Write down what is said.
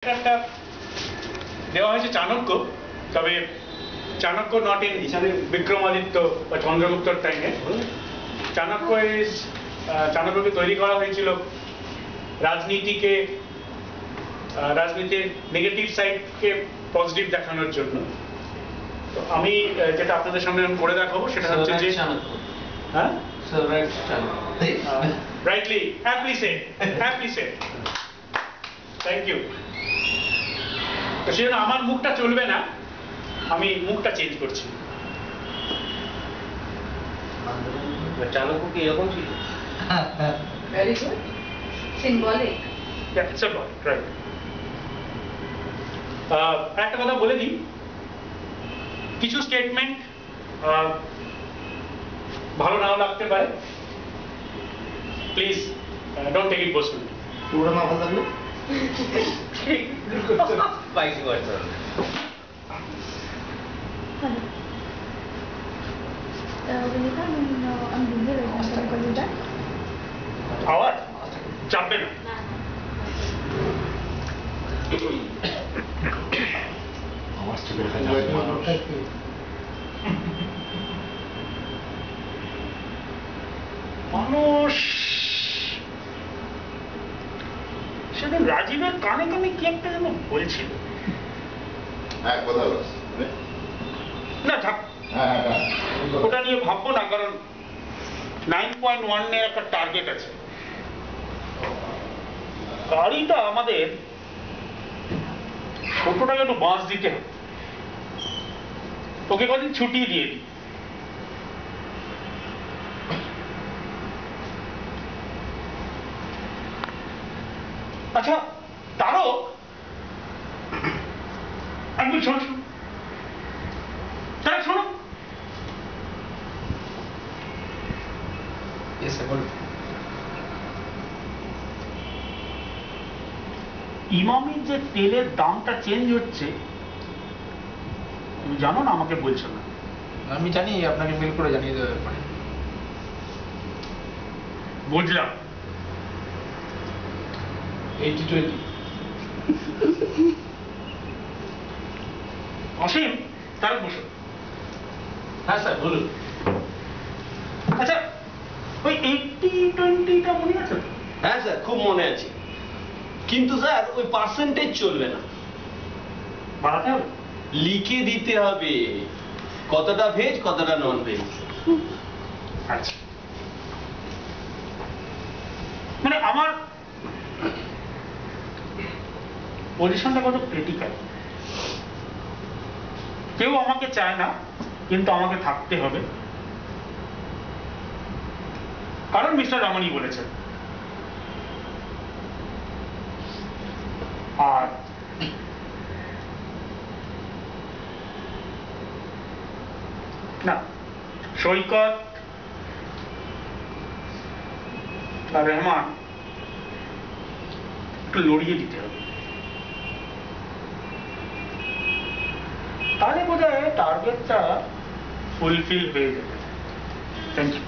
একটা দেওয়া হয়েছে চাণক্য, তবে চাণক্য নট ইন বিক্রমাদিত্য বা চন্দ্রগুপ্তর টাইমে। চাণক্যকে তৈরি করা হয়েছিল রাজনীতির নেগেটিভ সাইডকে পজিটিভ দেখানোর জন্য। তো আমি যেটা আপনাদের সামনে করে দেখাবো সেটা হচ্ছে যে হ্যাঁ rightly aptly said thank you. তো সেজন্য আমার মুখটা চলবে না, আমি মুখটা চেঞ্জ করছি। চাণক্য কি এরকম ছিল? Very good. Symbolic. Yeah, it's symbolic, right. একটা কথা বলে দিই, কিছু স্টেটমেন্ট ভালো নাও লাগতে পারে, please don't take it personally. পুরো না ভালো লাগলো spicy word. Wanita, ang bibir ay nasa kalida. আওয়াজ চাপবে না। মানুষ সেদিন রাজীবের কানে কানে কি একটা যেন বলছিল। হ্যাঁ, কথা বলো। না থাক, ওটা নিয়ে ভাববো না, কারণ 9.1 এর একটা টার্গেট আছে। গাড়িটা আমাদের ছোটটাকে একটু বাঁশ দিতে হবে, ওকে কদিন ছুটি দিয়ে দিই। আচ্ছা তারও আমি শোনো তারা শোনো, ইমামির যে তেলের দামটা চেঞ্জ হচ্ছে তুমি জানো না, আমাকে বলছো না? আমি জানি, আপনাকে মেল করে জানিয়ে দেওয়ার ব্যাপারে। বুঝলাম। 80-20 অসীম, তার বসো। হ্যাঁ স্যার বলুন। আচ্ছা ওই 80-20টা মনে আছে তো? হ্যাঁ স্যার খুব মনে আছে, কিন্তু স্যার ওই পার্সেন্টেজ চলবে না, বাড়াতে হবে। লিখে দিতে হবে কতটা ভেজ কতটা নন ভেজ। আচ্ছা মানে আমার পজিশনটা কত ক্রিটিক্যাল। কেউ আমাকে চায় না, কিন্তু আমাকে থাকতে হবে, কারণ মিস্টার রমণী বলেছেন। আর না, সৈকত আর রহমান একটু লড়িয়ে দিতে হবে, তাহলে বোধ হয় টার্গেটটা ফুলফিল হয়ে যাবে। Thank you.